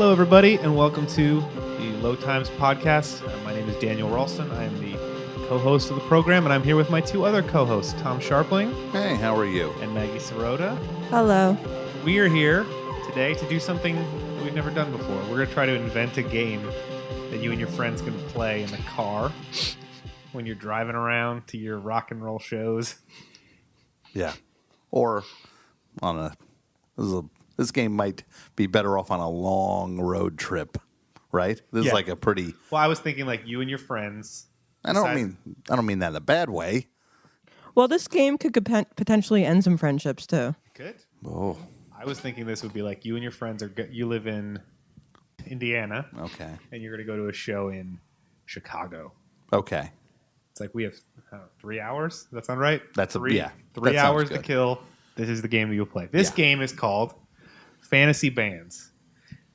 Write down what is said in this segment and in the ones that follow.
Hello, everybody, and welcome to the Low Times podcast. My name is Daniel Ralston. I am the co-host of the program, and I'm here with my two other co-hosts, Tom Scharpling. Hey, how are you? And Maggie Serota. Hello. We are here today to do something that we've never done before. We're going to try to invent a game that you and your friends can play in the car when you're driving around to your rock and roll shows. Yeah. Or on this game might be better off on a long road trip, right? This is like a pretty. Well, I was thinking like you and your friends. I don't mean that in a bad way. Well, this game could potentially end some friendships too. Good. Oh. I was thinking this would be like you and your friends you live in Indiana. Okay. And you're going to go to a show in Chicago. Okay. It's like we have 3 hours. Does that sound right? That's three that hours good. to kill. This is the game that you'll play. This game is called Fantasy Bands.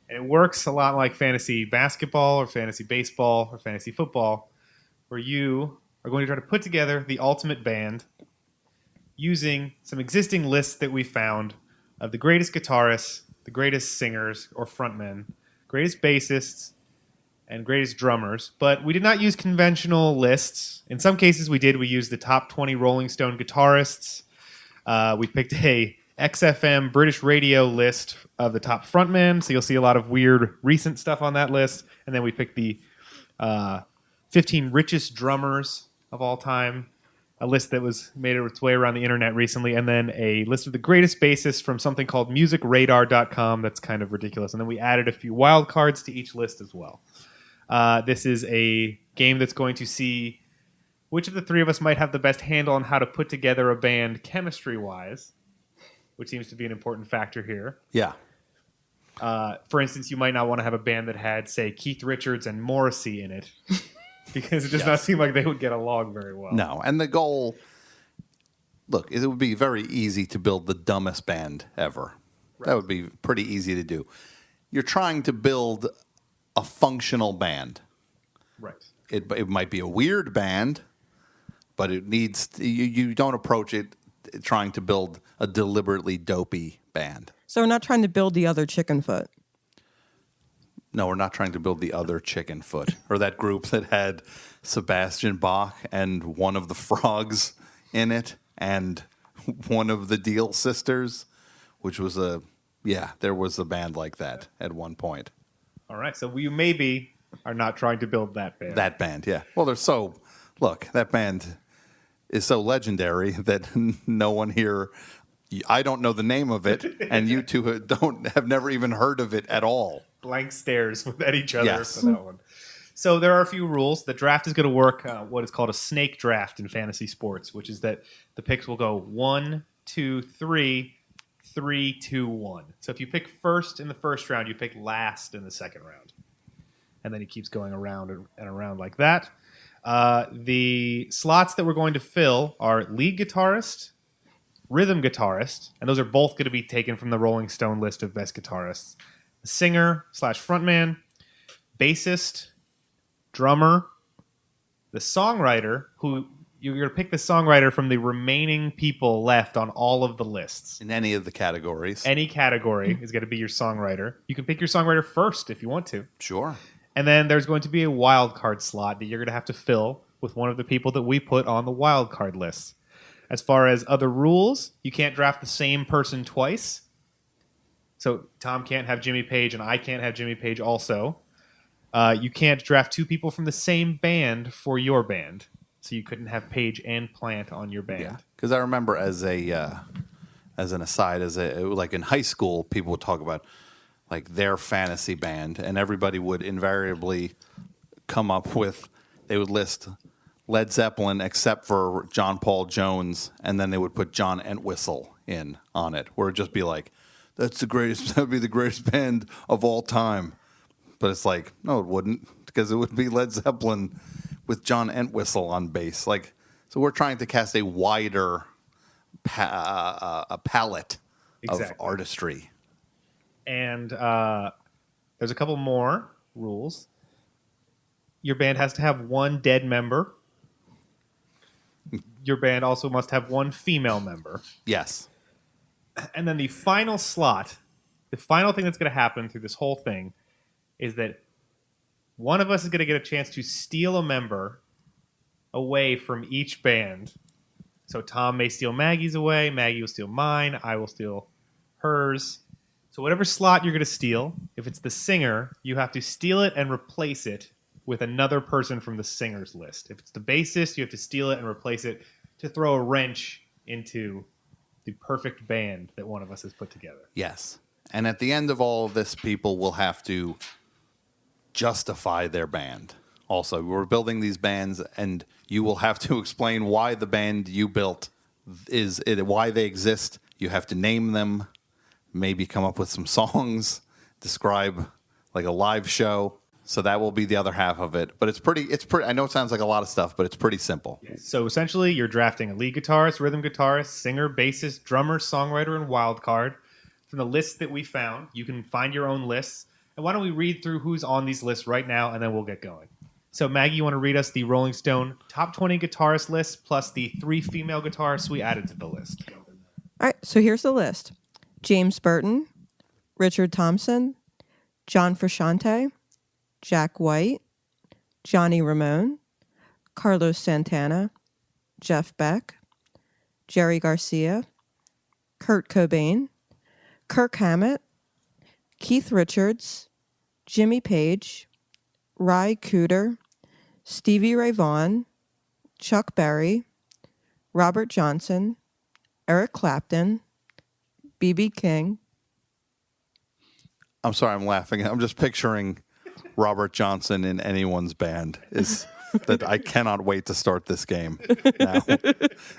And it works a lot like fantasy basketball or fantasy baseball or fantasy football, where you are going to try to put together the ultimate band using some existing lists that we found of the greatest guitarists, the greatest singers or frontmen, greatest bassists, and greatest drummers. But we did not use conventional lists. In some cases we did. We used the top 20 Rolling Stone guitarists. We picked a XFM British radio list of the top frontmen, so you'll see a lot of weird recent stuff on that list. And then we picked the 15 richest drummers of all time, a list that was made its way around the internet recently, and then a list of the greatest bassists from something called musicradar.com that's kind of ridiculous. And then we added a few wild cards to each list as well. This is a game that's going to see which of the three of us might have the best handle on how to put together a band chemistry-wise, which seems to be an important factor here. Yeah. For instance, you might not want to have a band that had, say, Keith Richards and Morrissey in it, because it does not seem like they would get along very well. No, and the goal, look, it would be very easy to build the dumbest band ever. Right. That would be pretty easy to do. You're trying to build a functional band. Right. It might be a weird band, but it needs you don't approach it trying to build a deliberately dopey band. So we're not trying to build the other chicken foot. No, we're not trying to build the other chicken foot or that group that had Sebastian Bach and one of the Frogs in it and one of the Deal Sisters, which was there was a band like that at one point. All right, so you maybe are not trying to build that band. That band, yeah. Well, that band is so legendary that no one here, I don't know the name of it, and you two have never even heard of it at all. Blank stares at each other for that one. So there are a few rules. The draft is going to work what is called a snake draft in fantasy sports, which is that the picks will go 1, 2, 3, 3, 2, 1. So if you pick first in the first round, you pick last in the second round. And then he keeps going around and around like that. The slots that we're going to fill are lead guitarist, rhythm guitarist, and those are both going to be taken from the Rolling Stone list of best guitarists. Singer/frontman, bassist, drummer, the songwriter, who you're going to pick the songwriter from the remaining people left on all of the lists. In any of the categories. Any category is going to be your songwriter. You can pick your songwriter first if you want to. Sure. And then there's going to be a wild card slot that you're going to have to fill with one of the people that we put on the wild card list. As far as other rules, you can't draft the same person twice. So Tom can't have Jimmy Page and I can't have Jimmy Page also. You can't draft two people from the same band for your band. So you couldn't have Page and Plant on your band. Yeah, because I remember as an aside, like in high school, people would talk about like their fantasy band, and everybody would invariably come up with, they would list Led Zeppelin except for John Paul Jones, and then they would put John Entwistle in on it, where it'd just be like, that would be the greatest band of all time. But it's like, no, it wouldn't, because it would be Led Zeppelin with John Entwistle on bass. Like, so we're trying to cast a wider palette of artistry. And there's a couple more rules. Your band has to have one dead member. Your band also must have one female member. Yes. And then the final slot, the final thing that's going to happen through this whole thing, is that one of us is going to get a chance to steal a member away from each band. So Tom may steal Maggie's away, Maggie will steal mine, I will steal hers. So whatever slot you're going to steal, if it's the singer, you have to steal it and replace it with another person from the singer's list. If it's the bassist, you have to steal it and replace it to throw a wrench into the perfect band that one of us has put together. Yes. And at the end of all of this, people will have to justify their band. Also, we're building these bands, and you will have to explain why the band you built why they exist. You have to name them, maybe come up with some songs, describe like a live show. So that will be the other half of it. But it's pretty. I know it sounds like a lot of stuff, but it's pretty simple. Yes. So essentially, you're drafting a lead guitarist, rhythm guitarist, singer, bassist, drummer, songwriter, and wild card from the lists that we found. You can find your own lists. And why don't we read through who's on these lists right now, and then we'll get going. So Maggie, you want to read us the Rolling Stone top 20 guitarist list plus the 3 female guitarists we added to the list. All right, so here's the list. James Burton, Richard Thompson, John Frusciante, Jack White, Johnny Ramone, Carlos Santana, Jeff Beck, Jerry Garcia, Kurt Cobain, Kirk Hammett, Keith Richards, Jimmy Page, Ry Cooder, Stevie Ray Vaughan, Chuck Berry, Robert Johnson, Eric Clapton, B.B. King. I'm sorry, I'm laughing. I'm just picturing Robert Johnson in anyone's band. That I cannot wait to start this game now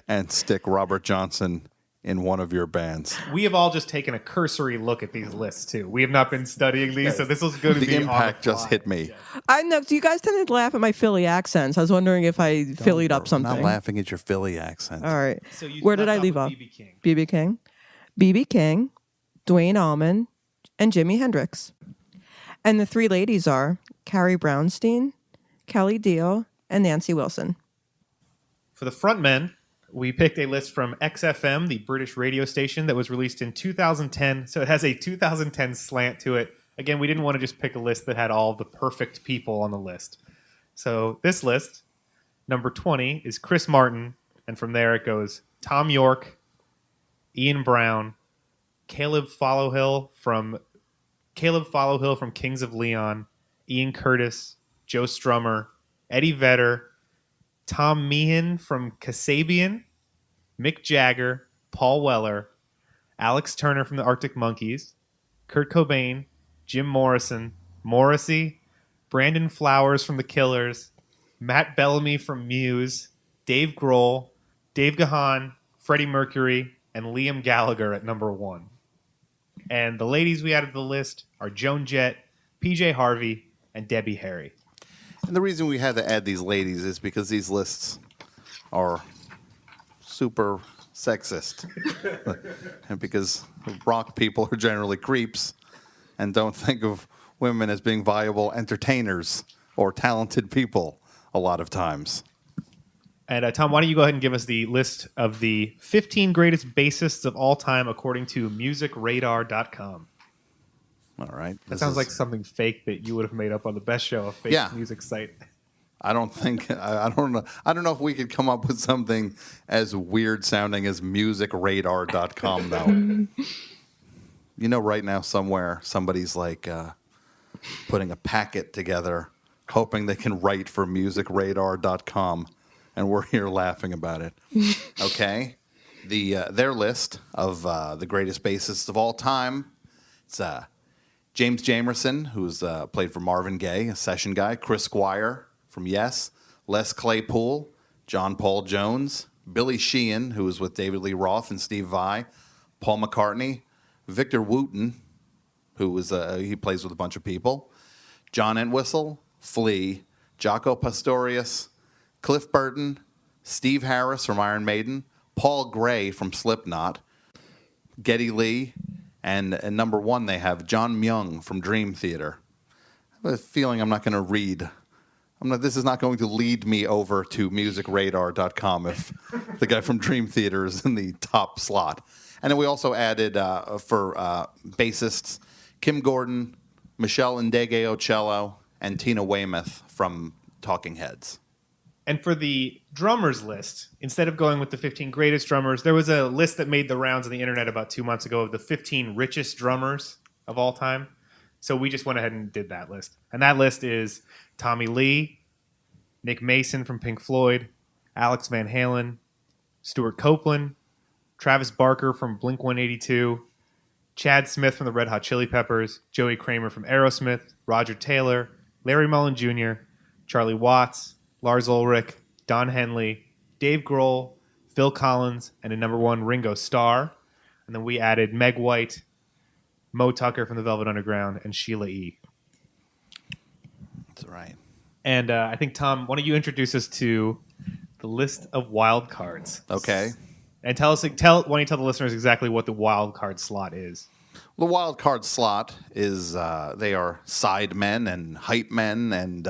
and stick Robert Johnson in one of your bands. We have all just taken a cursory look at these lists, too. We have not been studying these, so this was going to be The on the impact fly. just hit me. I know. You guys tended to laugh at my Philly accents. I was wondering if I Phillied up something. I'm not laughing at your Philly accent. All right. So you Where did left I leave with off? B.B. King. B.B. King. B.B. King, Dwayne Allman, and Jimi Hendrix. And the 3 ladies are Carrie Brownstein, Kelly Deal, and Nancy Wilson. For the frontmen, we picked a list from XFM, the British radio station that was released in 2010. So it has a 2010 slant to it. Again, we didn't want to just pick a list that had all the perfect people on the list. So this list, number 20, is Chris Martin. And from there it goes Tom York, Ian Brown, Caleb Followhill from Kings of Leon, Ian Curtis, Joe Strummer, Eddie Vedder, Tom Meehan from Kasabian, Mick Jagger, Paul Weller, Alex Turner from the Arctic Monkeys, Kurt Cobain, Jim Morrison, Morrissey, Brandon Flowers from The Killers, Matt Bellamy from Muse, Dave Grohl, Dave Gahan, Freddie Mercury, and Liam Gallagher at number 1. And the ladies we added to the list are Joan Jett, PJ Harvey, and Debbie Harry. And the reason we had to add these ladies is because these lists are super sexist. And because rock people are generally creeps and don't think of women as being viable entertainers or talented people a lot of times. And Tom, why don't you go ahead and give us the list of the 15 greatest bassists of all time according to musicradar.com. All right. That sounds like something fake that you would have made up on the Best Show, a fake music site. I don't know if we could come up with something as weird sounding as musicradar.com though. You know, right now somewhere somebody's like putting a packet together hoping they can write for musicradar.com, and we're here laughing about it. Okay? Their list of the greatest bassists of all time. It's James Jamerson, who's played for Marvin Gaye, a session guy. Chris Squire from Yes. Les Claypool. John Paul Jones. Billy Sheehan, who was with David Lee Roth and Steve Vai. Paul McCartney. Victor Wooten, who was he plays with a bunch of people. John Entwistle. Flea. Jaco Pastorius. Cliff Burton. Steve Harris from Iron Maiden. Paul Gray from Slipknot. Geddy Lee. And number 1, they have John Myung from Dream Theater. I have a feeling I'm not going to read. This is not going to lead me over to musicradar.com if the guy from Dream Theater is in the top slot. And then we also added for bassists Kim Gordon, Michelle Ndegeocello, and Tina Weymouth from Talking Heads. And for the drummers list, instead of going with the 15 greatest drummers, there was a list that made the rounds on the internet about 2 months ago of the 15 richest drummers of all time. So we just went ahead and did that list. And that list is Tommy Lee, Nick Mason from Pink Floyd, Alex Van Halen, Stuart Copeland, Travis Barker from Blink-182, Chad Smith from the Red Hot Chili Peppers, Joey Kramer from Aerosmith, Roger Taylor, Larry Mullen Jr., Charlie Watts, Lars Ulrich, Don Henley, Dave Grohl, Phil Collins, and a number 1 Ringo Starr. And then we added Meg White, Mo Tucker from the Velvet Underground, and Sheila E. That's right. And I think, Tom, why don't you introduce us to the list of wild cards? Okay. And why don't you tell the listeners exactly what the wild card slot is? The wild card slot is they are side men and hype men and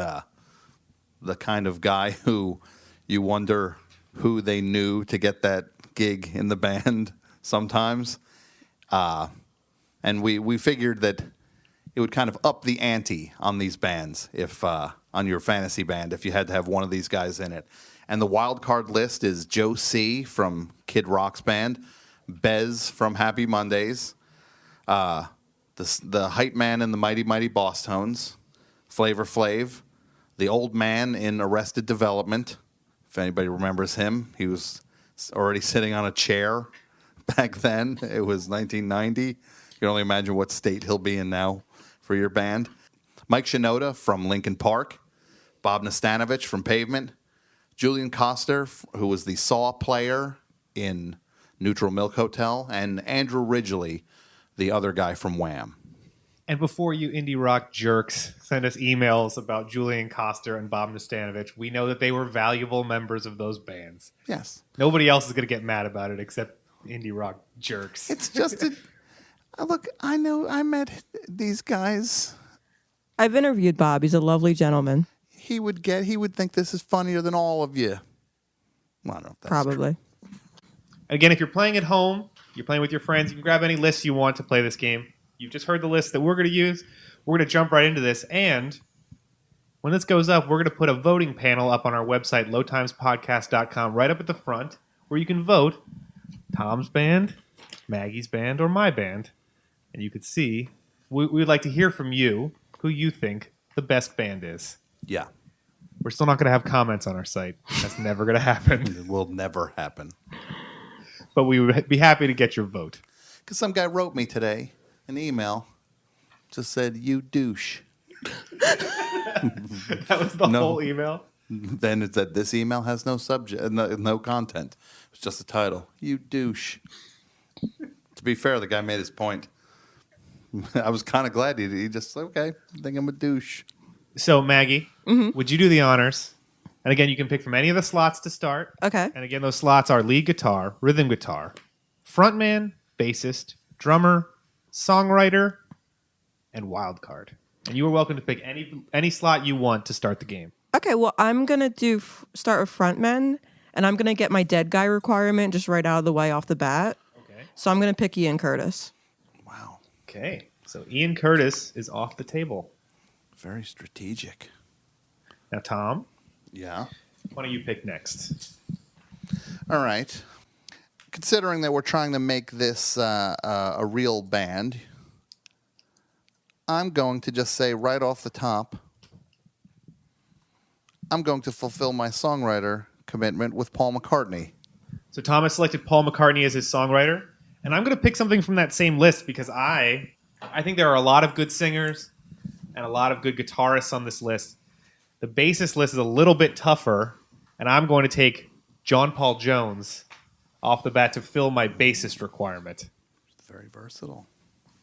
the kind of guy who you wonder who they knew to get that gig in the band sometimes. And we figured that it would kind of up the ante on these bands if on your fantasy band if you had to have one of these guys in it. And the wild card list is Joe C. from Kid Rock's band, Bez from Happy Mondays, the hype man in the Mighty Mighty Boss Tones, Flavor Flav, the old man in Arrested Development. If anybody remembers him, he was already sitting on a chair back then. It was 1990. You can only imagine what state he'll be in now for your band. Mike Shinoda from Linkin Park, Bob Nastanovich from Pavement, Julian Coster, who was the Saw player in Neutral Milk Hotel, and Andrew Ridgeley, the other guy from Wham. And before you indie rock jerks send us emails about Julian Coster and Bob Nastanovich, we know that they were valuable members of those bands. Yes. Nobody else is going to get mad about it except indie rock jerks. It's just look, I know I met these guys. I've interviewed Bob. He's a lovely gentleman. He would think this is funnier than all of you. Well, I don't know if that's Probably. true. Again, if you're playing at home, you're playing with your friends, you can grab any lists you want to play this game. You've just heard the list that we're going to use. We're going to jump right into this. And when this goes up, we're going to put a voting panel up on our website, lowtimespodcast.com, right up at the front, where you can vote Tom's band, Maggie's band, or my band. And you could see, we'd like to hear from you who you think the best band is. Yeah. We're still not going to have comments on our site. That's never going to happen. It will never happen. But we would be happy to get your vote. Because some guy wrote me today an email, just said, "You douche." That was the whole email? Then it said, "This email has no subject, no content. It's just a title. You douche." To be fair, the guy made his point. I was kind of glad he just said, "Okay, I think I'm a douche." So, Maggie, would you do the honors? And again, you can pick from any of the slots to start. Okay. And again, those slots are lead guitar, rhythm guitar, frontman, bassist, drummer, songwriter, and wild card. And you are welcome to pick any slot you want to start the game. Okay, well, I'm going to start with frontmen, and I'm going to get my dead guy requirement just right out of the way off the bat. Okay. So I'm going to pick Ian Curtis. Wow. Okay. So Ian Curtis is off the table. Very strategic. Now, Tom, Yeah. why don't you pick next? All right. Considering that we're trying to make this a real band, I'm going to just say right off the top, I'm going to fulfill my songwriter commitment with Paul McCartney. So Thomas selected Paul McCartney as his songwriter, and I'm going to pick something from that same list because I think there are a lot of good singers and a lot of good guitarists on this list. The bassist list is a little bit tougher, and I'm going to take John Paul Jones off the bat to fill my bassist requirement. Very versatile.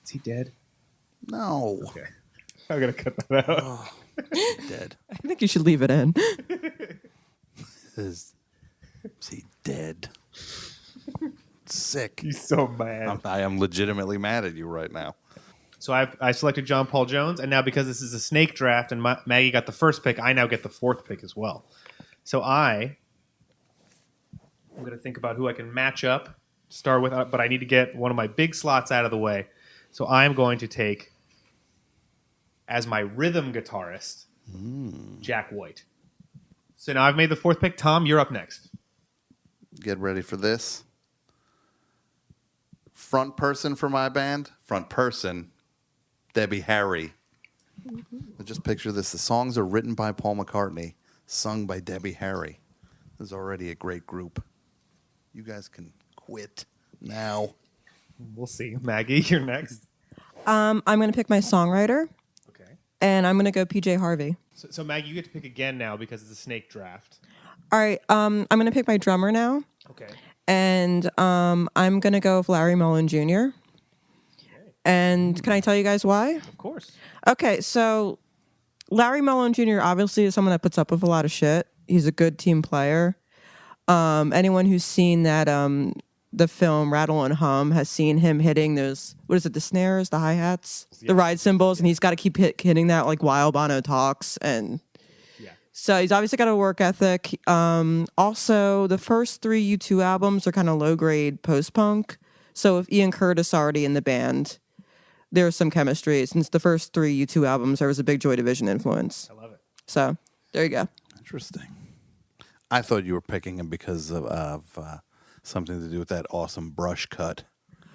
Is he dead? No. Okay. I'm going to cut that out. Dead. I think you should leave it in. Is he dead? Sick. He's so mad. I am legitimately mad at you right now. So I selected John Paul Jones, and now because this is a snake draft and Maggie got the first pick, I now get the fourth pick as well. So I'm going to think about who I can match up, start with, but I need to get one of my big slots out of the way. So I'm going to take as my rhythm guitarist, Jack White. So now I've made the fourth pick. Tom, you're up next. Get ready for this. Front person for my band. Front person, Debbie Harry. Just picture this. The songs are written by Paul McCartney, sung by Debbie Harry. This is already a great group. You guys can quit now. We'll see. Maggie, you're next. I'm going to pick my songwriter, Okay. and I'm going to go PJ Harvey. So Maggie, you get to pick again now because it's a snake draft. All right, I'm going to pick my drummer now, Okay. and I'm going to go with Larry Mullen Jr. Okay. And can I tell you guys why? Of course. Okay, so Larry Mullen Jr. obviously is someone that puts up with a lot of shit. He's a good team player. Anyone who's seen that the film Rattle and Hum has seen him hitting those, what is it, the snares, the hi-hats, the ride cymbals, and he's got to keep hitting that like while Bono talks. And so he's obviously got a work ethic. Also, the first three U2 albums are kind of low-grade post-punk. So if Ian Curtis already in the band, there's some chemistry. Since the first three U2 albums, there was a big Joy Division influence. I love it. So there you go. Interesting. I thought you were picking him because of something to do with that awesome brush cut.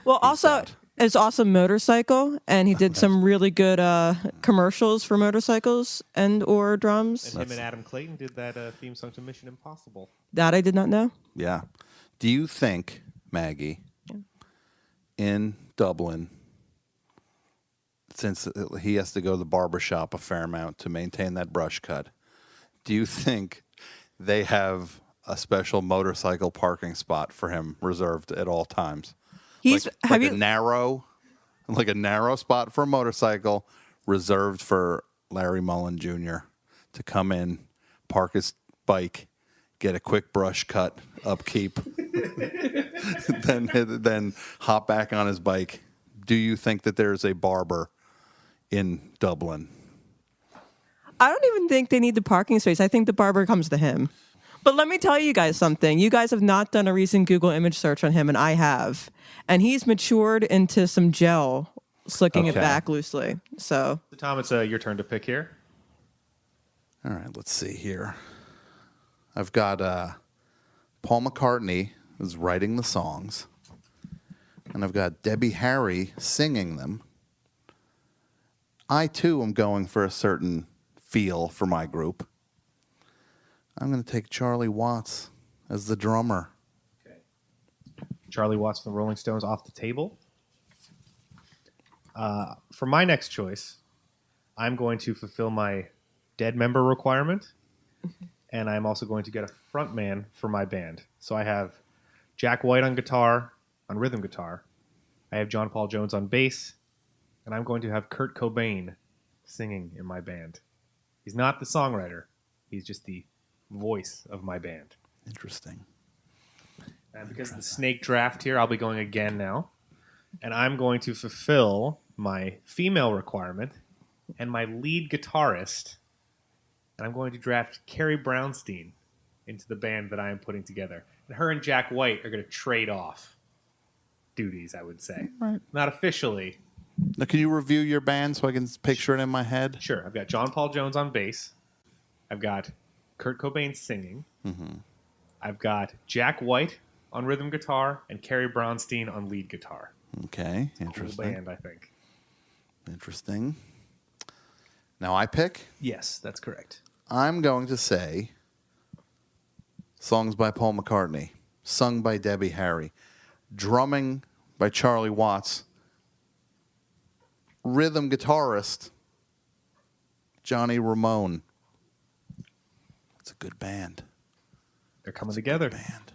Well, also, got. it's awesome motorcycle, and he did some really good commercials for motorcycles and or drums. And him and Adam Clayton did that theme song to Mission Impossible. That I did not know. Yeah. Do you think, Maggie, in Dublin, since he has to go to the barbershop a fair amount to maintain that brush cut, do you think they have a special motorcycle parking spot for him reserved at all times? He's like a narrow spot for a motorcycle reserved for Larry Mullen Jr. to come in, park his bike, get a quick brush cut, upkeep, then hop back on his bike. Do you think that there's a barber in Dublin? I don't even think they need the parking space. I think the barber comes to him. But let me tell you guys something. You guys have not done a recent Google image search on him, and I have. And he's matured into some gel, slicking it back loosely. So, Tom, it's your turn to pick here. All right, let's see here. I've got Paul McCartney is writing the songs, and I've got Debbie Harry singing them. I, too, am going for a certain feel for my group. I'm going to take Charlie Watts as the drummer. Okay. Charlie Watts from the Rolling Stones off the table. For my next choice, I'm going to fulfill my dead member requirement, and I'm also going to get a front man for my band. So I have Jack White on guitar, on rhythm guitar. I have John Paul Jones on bass, and I'm going to have Kurt Cobain singing in my band. He's not the songwriter. He's just the voice of my band. Interesting. And because of the snake draft here, I'll be going again now. And I'm going to fulfill my female requirement and my lead guitarist. And I'm going to draft Carrie Brownstein into the band that I am putting together. And her and Jack White are going to trade off duties, I would say. Right. Not officially. Now, can you review your band so I can picture it in my head? Sure. I've got John Paul Jones on bass. I've got Kurt Cobain singing. Mm-hmm. I've got Jack White on rhythm guitar and Carrie Brownstein on lead guitar. Okay, interesting. Cool band, I think. Interesting. Now I pick? Yes, that's correct. I'm going to say songs by Paul McCartney, sung by Debbie Harry, drumming by Charlie Watts, rhythm guitarist Johnny Ramone. It's a good band. They're coming together. Band.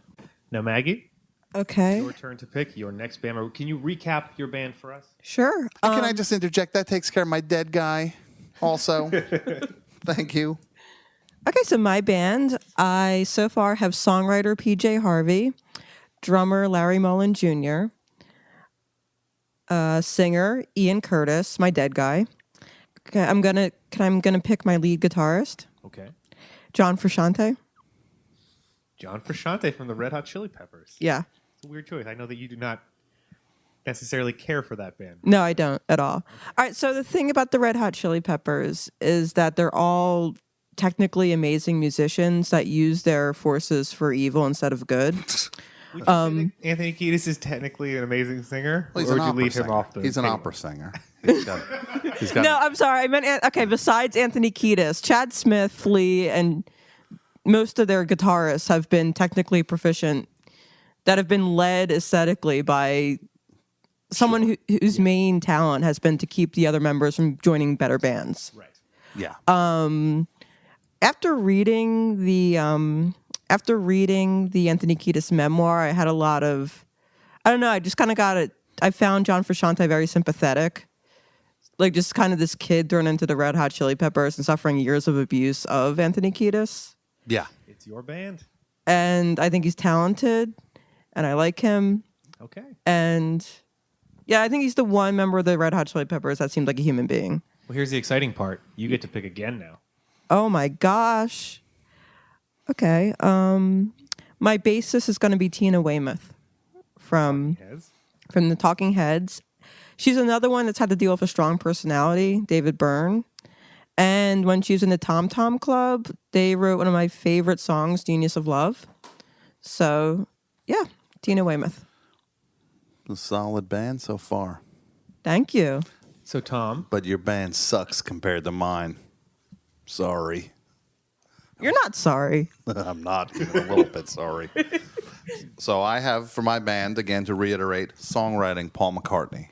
Now, Maggie, okay. your turn to pick your next band. Can you recap your band for us? Sure. Can I just interject? That takes care of my dead guy also. Thank you. Okay, so my band, I so far have songwriter PJ Harvey, drummer Larry Mullen Jr., singer Ian Curtis, my dead guy. Okay, I'm gonna pick my lead guitarist, Okay. John Frusciante. John Frusciante from the Red Hot Chili Peppers. Yeah. It's a weird choice. I know that you do not necessarily care for that band. No, I don't at all. All right, so the thing about the Red Hot Chili Peppers is that they're all technically amazing musicians that use their forces for evil instead of good. Would you say that Anthony Kiedis is technically an amazing singer, Well, he's or an would you opera leave him singer. off the He's an table? opera singer. He's got No, I'm sorry. I meant okay. Besides Anthony Kiedis, Chad Smith, Flea, and most of their guitarists have been technically proficient, that have been led aesthetically by someone whose main talent has been to keep the other members from joining better bands. Right. yeah. After reading the Anthony Kiedis memoir, I had a lot of, I don't know. I just kind of got it. I found John Frusciante very sympathetic. Like just kind of this kid thrown into the Red Hot Chili Peppers and suffering years of abuse of Anthony Kiedis. Yeah. It's your band. And I think he's talented and I like him. Okay. And yeah, I think he's the one member of the Red Hot Chili Peppers that seemed like a human being. Well, here's the exciting part. You get to pick again now. Oh my gosh. Okay. My bassist is going to be Tina Weymouth from Yes. the Talking Heads. She's another one that's had to deal with a strong personality, David Byrne. And when she was in the Tom Tom Club, they wrote one of my favorite songs, Genius of Love. So, yeah, Tina Weymouth. A solid band so far. Thank you. So, Tom, But your band sucks compared to mine. Sorry. You're not sorry. I'm not even a little bit sorry. So I have for my band, again, to reiterate, songwriting, Paul McCartney.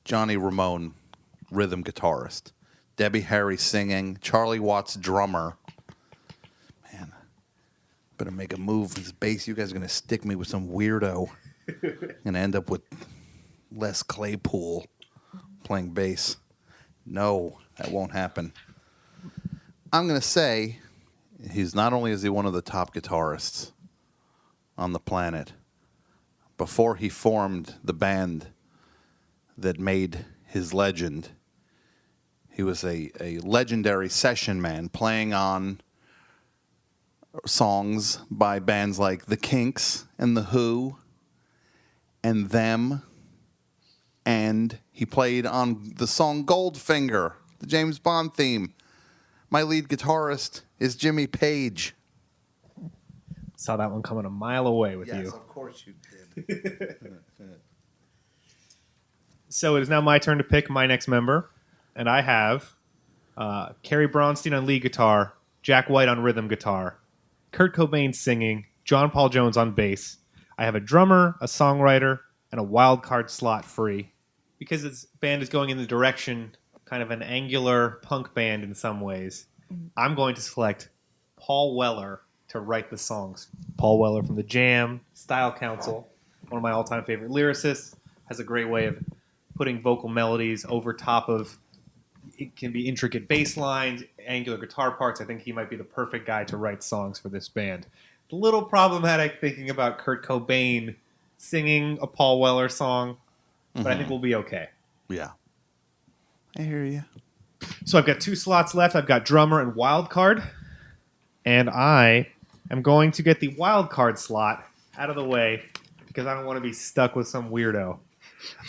Johnny Ramone, rhythm guitarist. Debbie Harry singing. Charlie Watts, drummer. Man, better make a move with this bass. You guys are going to stick me with some weirdo. And end up with Les Claypool playing bass. No, that won't happen. I'm going to say he's not only is he one of the top guitarists on the planet, before he formed the band that made his legend, he was a legendary session man playing on songs by bands like The Kinks and The Who and Them. And he played on the song Goldfinger, the James Bond theme. My lead guitarist is Jimmy Page. saw that one coming a mile away with Yes, you. of course you did. So it is now my turn to pick my next member, and I have Kerry Bronstein on lead guitar, Jack White on rhythm guitar, Kurt Cobain singing, John Paul Jones on bass. I have a drummer, a songwriter, and a wild card slot free. Because this band is going in the direction, kind of an angular punk band in some ways, I'm going to select Paul Weller to write the songs. Paul Weller from The Jam, Style Council, one of my all-time favorite lyricists, has a great way of putting vocal melodies over top of, it can be intricate bass lines, angular guitar parts. I think he might be the perfect guy to write songs for this band. A little problematic thinking about Kurt Cobain singing a Paul Weller song, but I think we'll be okay. Yeah. I hear you. So I've got 2 slots left. I've got drummer and wild card, and I am going to get the wild card slot out of the way because I don't want to be stuck with some weirdo.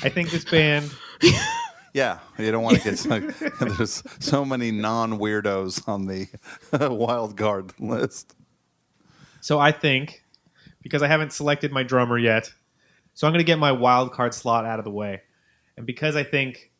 I think this band... Yeah, you don't want to get stuck. There's so many non-weirdos on the wild card list. So I think, because I haven't selected my drummer yet, so I'm going to get my wild card slot out of the way. And because I think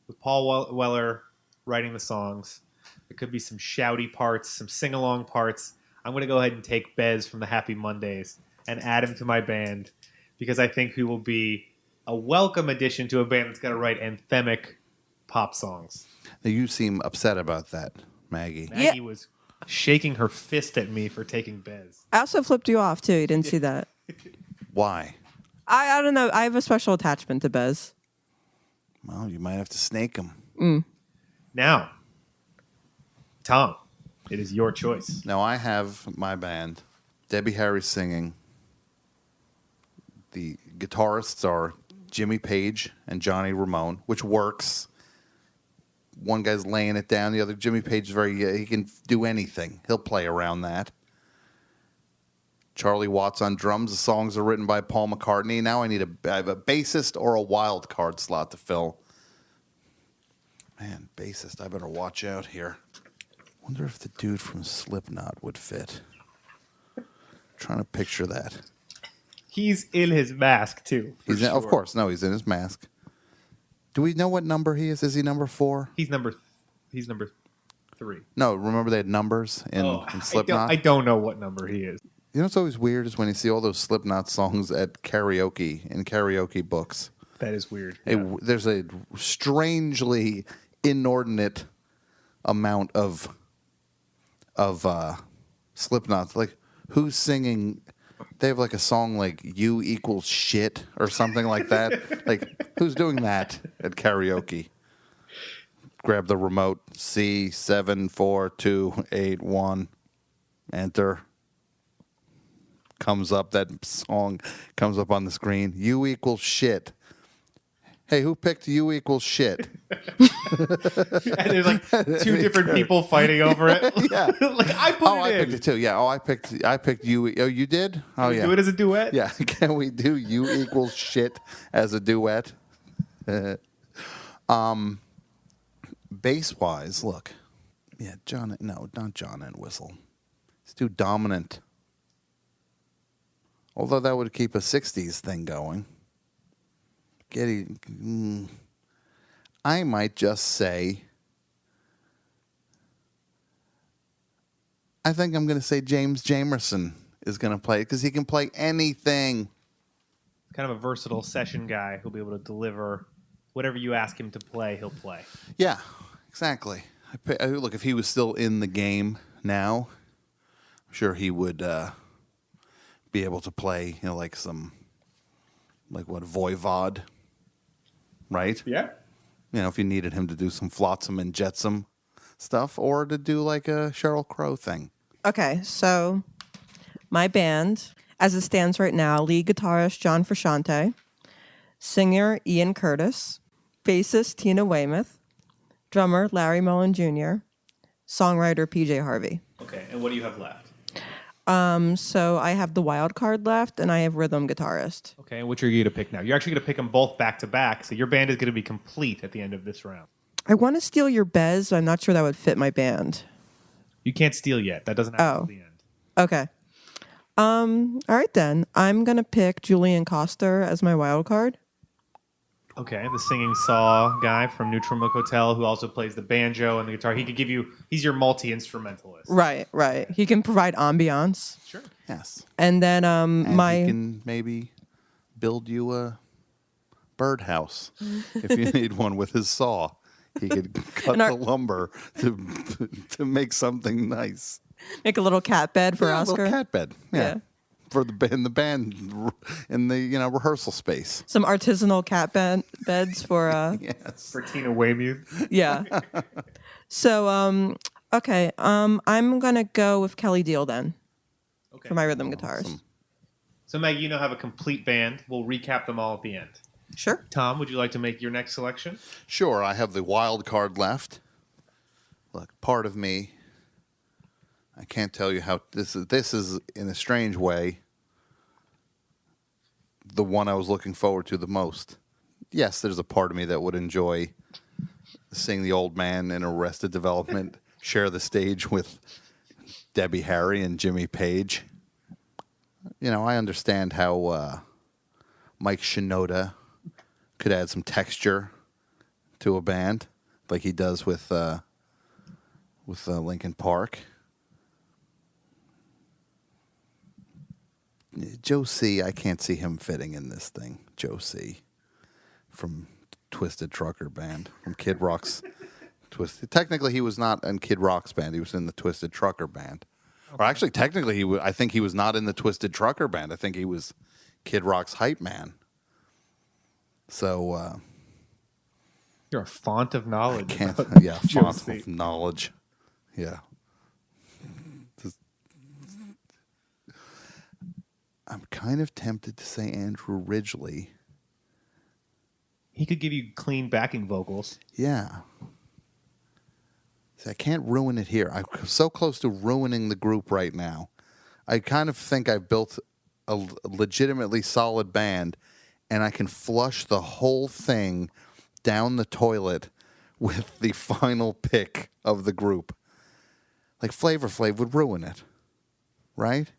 with Paul Weller writing the songs, there could be some shouty parts, some sing-along parts. I'm going to go ahead and take Bez from the Happy Mondays and add him to my band because I think he will be a welcome addition to a band that's going to write anthemic pop songs. Now, you seem upset about that, Maggie. Maggie was shaking her fist at me for taking Bez. I also flipped you off, too. You didn't see that. Why? I don't know. I have a special attachment to Bez. Well, you might have to snake him. Now, Tom, it is your choice. Now, I have my band, Debbie Harry singing. The guitarists are Jimmy Page and Johnny Ramone, which works. One guy's laying it down. The other, Jimmy Page, is he can do anything. He'll play around that. Charlie Watts on drums. The songs are written by Paul McCartney. Now I have a bassist or a wild card slot to fill. Man, bassist, I better watch out here. Wonder if the dude from Slipknot would fit. Trying to picture that. He's in his mask too. Of course, no, he's in his mask. Do we know what number he is? Is he number 4? He's number 3. No, remember they had numbers in Slipknot? I don't know what number he is. You know what's always weird is when you see all those Slipknot songs at karaoke, in karaoke books. That is weird. There's a strangely inordinate amount of Slipknot. Like, who's singing? They have like a song like "You Equals Shit" or something like that. Like, who's doing that at karaoke? Grab the remote. C7428 enter. Comes up, that song comes up on the screen. You equals shit. Hey, who picked you equals shit? And there's like 2 different people fighting over it. Yeah. Like, I put it in. I picked it too. Yeah. I picked you. Oh, you did? Oh, yeah. Do it as a duet? Yeah. Can we do you equals shit as a duet? Bass wise, look. Yeah, not John Entwistle. It's too dominant. Although that would keep a 60s thing going. I might just say, I think I'm going to say James Jamerson is going to play because he can play anything. Kind of a versatile session guy who'll be able to deliver whatever you ask him to play, he'll play. Yeah, exactly. Look, if he was still in the game now, I'm sure he would be able to play, like what, Voivod, right? Yeah. If you needed him to do some Flotsam and Jetsam stuff or to do like a Sheryl Crow thing. Okay, so my band, as it stands right now, lead guitarist John Frusciante, singer Ian Curtis, bassist Tina Weymouth, drummer Larry Mullen Jr., songwriter PJ Harvey. Okay, and what do you have left? So I have the wild card left, and I have rhythm guitarist. Okay, and which are you going to pick now? You're actually going to pick them both back to back, so your band is going to be complete at the end of this round. I want to steal your Bez, but I'm not sure that would fit my band. You can't steal yet. That doesn't happen until the end. Okay. All right then. I'm gonna pick Julian Coster as my wild card. Okay, the singing saw guy from Neutral Milk Hotel who also plays the banjo and the guitar. He's your multi-instrumentalist. Right. He can provide ambiance. Sure. Yes. And then And he can maybe build you a birdhouse if you need one with his saw. He could cut the lumber to make something nice. Make a little cat bed for Oscar. A little cat bed. Yeah. For the band in the rehearsal space. Some artisanal cat beds for Yes. For Tina Weymouth. Yeah. So okay, I'm gonna go with Kelly Deal then. Okay. For my rhythm guitarist. Awesome. So Maggie, you now have a complete band. We'll recap them all at the end. Sure. Tom, would you like to make your next selection? Sure, I have the wild card left. Look, part of me, I can't tell you how this is in a strange way the one I was looking forward to the most. Yes, there's a part of me that would enjoy seeing the old man in Arrested Development share the stage with Debbie Harry and Jimmy Page. I understand how Mike Shinoda could add some texture to a band like he does with Linkin Park. Joe C., I can't see him fitting in this thing. Joe C. from Twisted Trucker Band, from Kid Rock's Twisted. Technically, he was not in Kid Rock's band. He was in the Twisted Trucker Band. Okay. Or actually, technically, I think he was not in the Twisted Trucker Band. I think he was Kid Rock's hype man. So You're a font of knowledge. Font of knowledge. Yeah. I'm kind of tempted to say Andrew Ridgeley. He could give you clean backing vocals. Yeah. See, I can't ruin it here. I'm so close to ruining the group right now. I kind of think I've built a legitimately solid band, and I can flush the whole thing down the toilet with the final pick of the group. Like Flavor Flav would ruin it, right?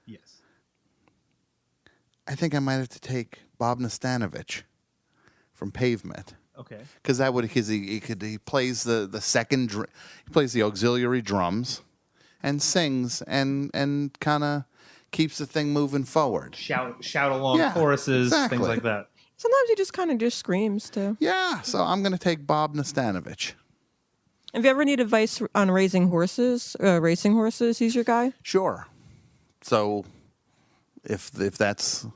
Yes. I think I might have to take Bob Nastanovich from Pavement. Okay. Because he plays the second he plays the auxiliary drums and sings and kind of keeps the thing moving forward. Shout along Yeah, choruses, exactly. things like that. Sometimes he just kind of just screams too. Yeah, so I'm going to take Bob Nastanovich. If you ever need advice on racing horses, he's your guy. Sure. So if that's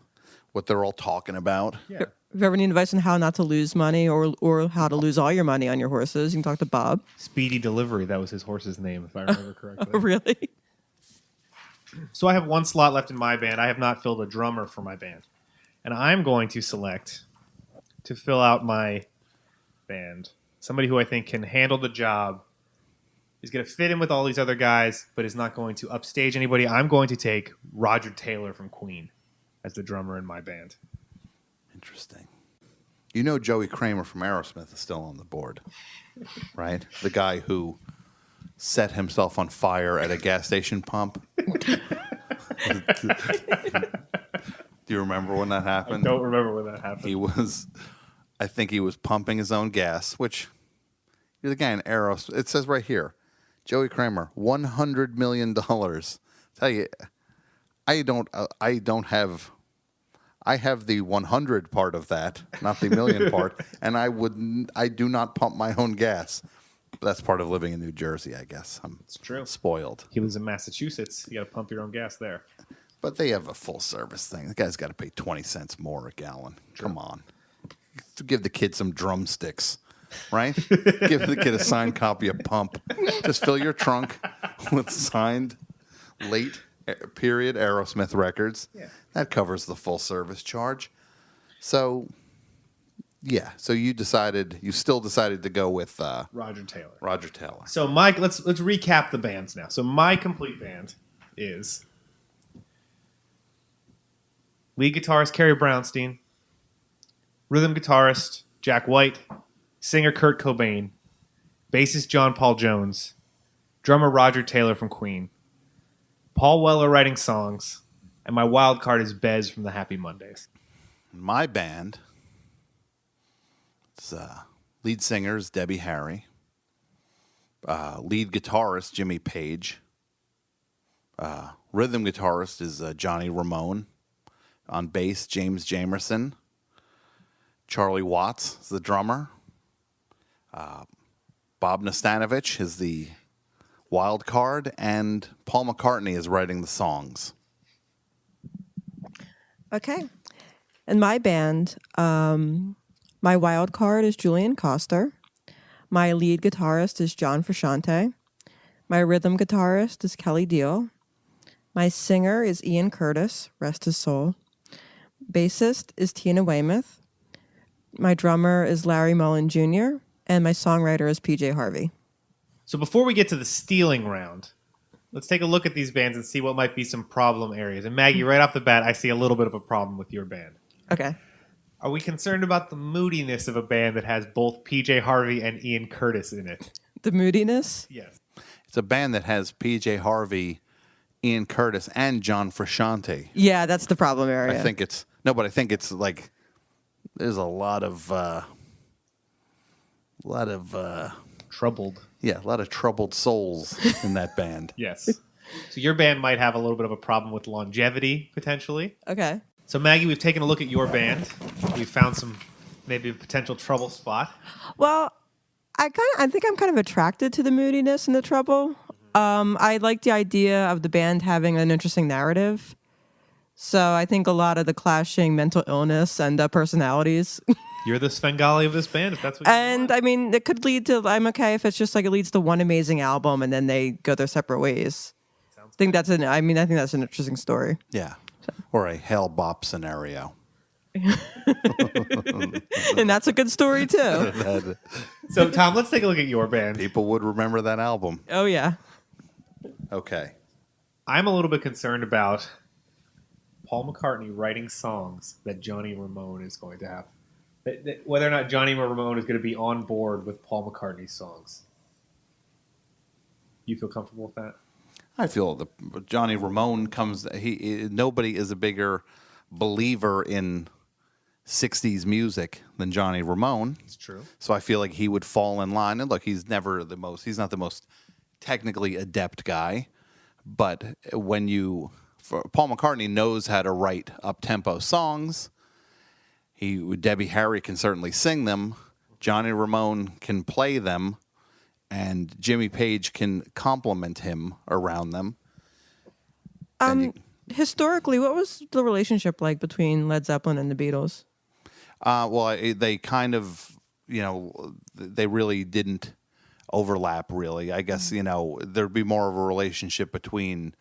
what they're all talking about. Yeah. If you ever need advice on how not to lose money or how to lose all your money on your horses, you can talk to Bob. Speedy Delivery, that was his horse's name, if I remember correctly. Oh, really? So I have one slot left in my band. I have not filled a drummer for my band. And I'm going to select, to fill out my band, somebody who I think can handle the job, is going to fit in with all these other guys, but is not going to upstage anybody. I'm going to take Roger Taylor from Queen as the drummer in my band. Interesting. You know Joey Kramer from Aerosmith is still on the board, right? The guy who set himself on fire at a gas station pump. Do you remember when that happened? I don't remember when that happened. I think he was pumping his own gas, which you're the guy in Aerosmith. It says right here, Joey Kramer, $100 million. Tell you, I have the 100 part of that, not the million part, and I do not pump my own gas. That's part of living in New Jersey, I guess. It's true. Spoiled. He lives in Massachusetts. You got to pump your own gas there. But they have a full service thing. The guy's got to pay 20 cents more a gallon. Sure. Come on. Give the kid some drumsticks, right? Give the kid a signed copy of Pump. Just fill your trunk with signed late period Aerosmith records. Yeah. That covers the full service charge. So, yeah. So you still decided to go with Roger Taylor. Roger Taylor. So Mike, let's recap the bands now. So my complete band is lead guitarist Kerry Brownstein, rhythm guitarist Jack White, singer Kurt Cobain, bassist John Paul Jones, drummer Roger Taylor from Queen, Paul Weller writing songs, and my wild card is Bez from the Happy Mondays. My band, lead singer is Debbie Harry, lead guitarist Jimmy Page, rhythm guitarist is Johnny Ramone, on bass James Jamerson, Charlie Watts is the drummer, Bob Nastanovich is the wild card, and Paul McCartney is writing the songs. Okay. In my band, my wild card is Julian Coster. My lead guitarist is John Frusciante. My rhythm guitarist is Kelly Deal. My singer is Ian Curtis, rest his soul. Bassist is Tina Weymouth. My drummer is Larry Mullen Jr., and my songwriter is PJ Harvey. So before we get to the stealing round, let's take a look at these bands and see what might be some problem areas. And Maggie, right off the bat, I see a little bit of a problem with your band. Okay. Are we concerned about the moodiness of a band that has both PJ Harvey and Ian Curtis in it? The moodiness? Yes. It's a band that has PJ Harvey, Ian Curtis, and John Frusciante. Yeah, that's the problem area. I think it's like there's a lot of Troubled. Yeah, a lot of troubled souls in that band. Yes. So your band might have a little bit of a problem with longevity, potentially. Okay. So Maggie, we've taken a look at your band. We've found some maybe a potential trouble spot. Well, I think I'm kind of attracted to the moodiness and the trouble. I like the idea of the band having an interesting narrative. So I think a lot of the clashing mental illness and personalities. You're the Svengali of this band, if that's what you want. I mean, it could lead to, I'm okay if it's just like it leads to one amazing album and then they go their separate ways. I think that's an interesting story. Yeah. Or a hell bop scenario. And that's a good story too. So Tom, let's take a look at your band. People would remember that album. Oh yeah. Okay. I'm a little bit concerned about Paul McCartney writing songs that Johnny Ramone is going to have. Whether or not Johnny Ramone is going to be on board with Paul McCartney's songs. You feel comfortable with that? I feel Johnny Ramone comes. Nobody is a bigger believer in '60s music than Johnny Ramone. It's true. So I feel like he would fall in line. And look, he's not the most technically adept guy, but Paul McCartney knows how to write up-tempo songs. Debbie Harry can certainly sing them. Johnny Ramone can play them, and Jimmy Page can compliment him around them. Historically, what was the relationship like between Led Zeppelin and the Beatles? They kind of, they really didn't overlap, really. I guess, there'd be more of a relationship between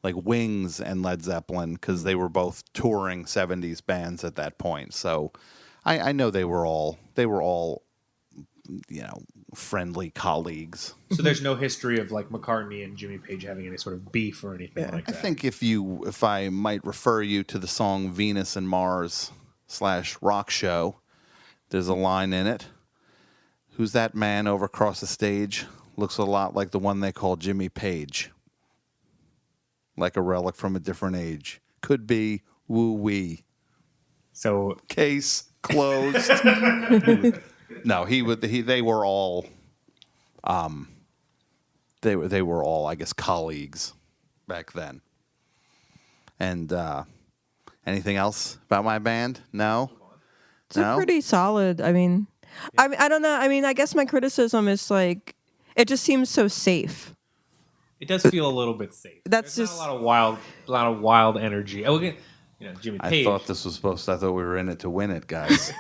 like Wings and Led Zeppelin because they were both touring 70s bands at that point. So I know they were all, friendly colleagues. So there's no history of like McCartney and Jimmy Page having any sort of beef or anything like that. I think if I might refer you to the song Venus and Mars /Rock Show, there's a line in it. Who's that man over across the stage? Looks a lot like the one they call Jimmy Page. Like a relic from a different age. Could be woo-wee. So Case closed. No, they were all they were all, I guess, colleagues back then. And anything else about my band? No. It's a pretty solid. I mean, I don't know. I mean, I guess my criticism is like it just seems so safe. it does feel a little bit safe. That's There's just not a lot of wild energy. Oh, again, Jimmy Page. I thought we were in it to win it, guys.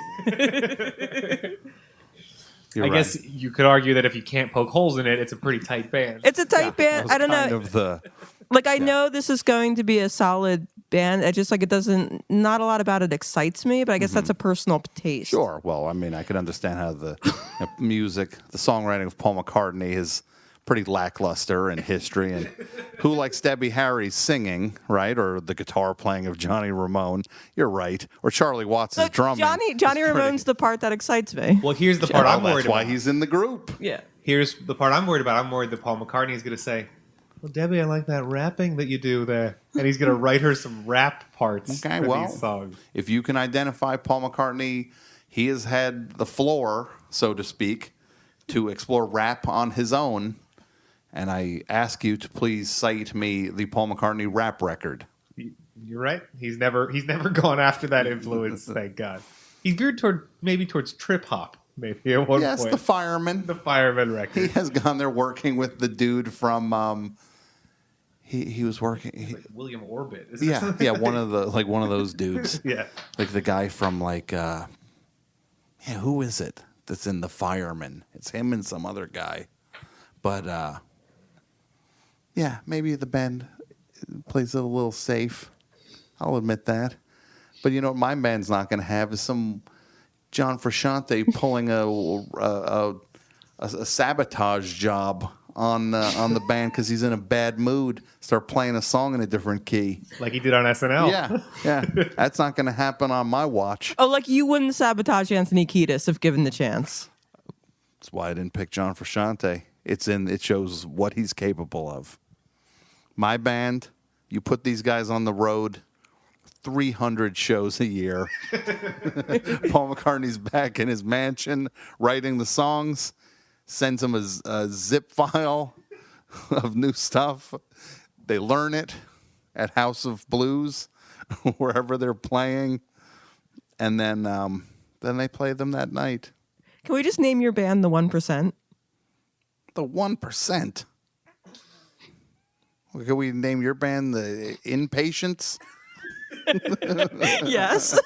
I guess you could argue that if you can't poke holes in it, it's a pretty tight band. it's a tight band. I don't know. I know this is going to be a solid band. I just it doesn't. Not a lot about it excites me, but I guess that's a personal taste. Sure. Well, I mean, I can understand how the music, the songwriting of Paul McCartney is pretty lackluster in history, and who likes Debbie Harry's singing, right? Or the guitar playing of Johnny Ramone. You're right. Or Charlie Watts' drumming. Johnny Ramone's the part that excites me. Well, here's the part I'm worried about. That's why he's in the group. Yeah. Here's the part I'm worried about. I'm worried that Paul McCartney is going to say, well, Debbie, I like that rapping that you do there. And he's going to write her some rap parts for these songs. If you can identify Paul McCartney, he has had the floor, so to speak, to explore rap on his own. And I ask you to please cite me the Paul McCartney rap record. You're right. He's never gone after that influence, thank God. He's geared towards trip hop, maybe at one point. Yes, the Fireman. The Fireman record. He has gone there working with the dude from he was working like William Orbit. One of those dudes. Yeah. Like the guy from who is it that's in the Fireman? It's him and some other guy. But maybe the band plays it a little safe. I'll admit that. But what my band's not going to have is some John Frusciante pulling a sabotage job on the band because he's in a bad mood. Start playing a song in a different key, like he did on SNL. Yeah. That's not going to happen on my watch. Oh, like you wouldn't sabotage Anthony Kiedis if given the chance. That's why I didn't pick John Frusciante. It shows what he's capable of. My band, you put these guys on the road, 300 shows a year. Paul McCartney's back in his mansion writing the songs, sends them a zip file of new stuff. They learn it at House of Blues, wherever they're playing, and then they play them that night. Can we just name your band the 1%? The 1%. Can we name your band the Inpatients? Yes.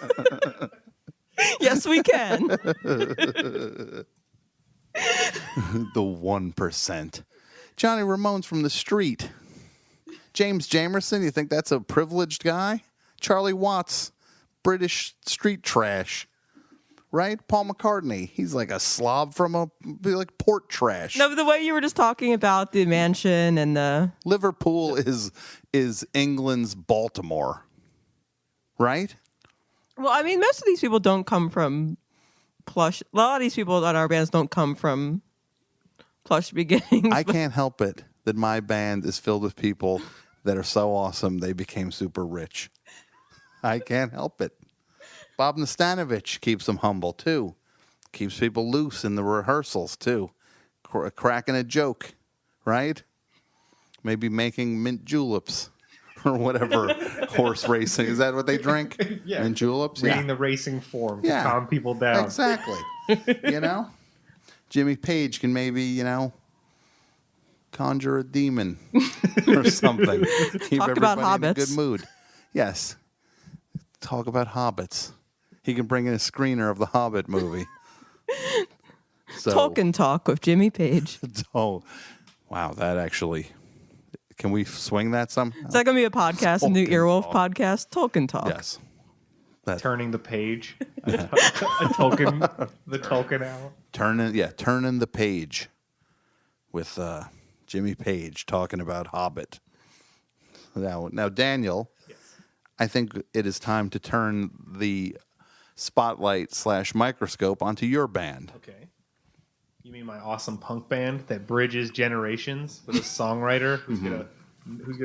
Yes, we can. The 1%. Johnny Ramone's from the street. James Jamerson, you think that's a privileged guy? Charlie Watts, British street trash. right? Paul McCartney. He's like a slob from like port trash. No, but the way you were just talking about the mansion and the Liverpool is England's Baltimore, right? well, I mean, most of these people don't come from plush. A lot of these people on our bands don't come from plush beginnings. I can't help it that my band is filled with people that are so awesome they became super rich. I can't help it. Bob Nastanovich keeps them humble, too. Keeps people loose in the rehearsals, too. Cracking a joke, right? Maybe making mint juleps or whatever horse racing. Is that what they drink? Yeah. Mint juleps? Reading the racing form Yeah. to calm people down. Exactly. Jimmy Page can maybe, conjure a demon or something. Keep Talk about everybody in a hobbits. good mood. Yes. Talk about hobbits. He can bring in a screener of the Hobbit movie. So, Tolkien Talk with Jimmy Page. Oh, wow. That actually. Can we swing that somehow? Is that going to be a podcast, a new Tolkien Earwolf Talk. podcast? Tolkien Talk. Yes. Turning the page. a Tolkien, the Tolkien hour. Turning the page with Jimmy Page talking about Hobbit. Now, Daniel, Yes. I think it is time to turn the spotlight / microscope onto your band. Okay. You mean my awesome punk band that bridges generations with a songwriter who's gonna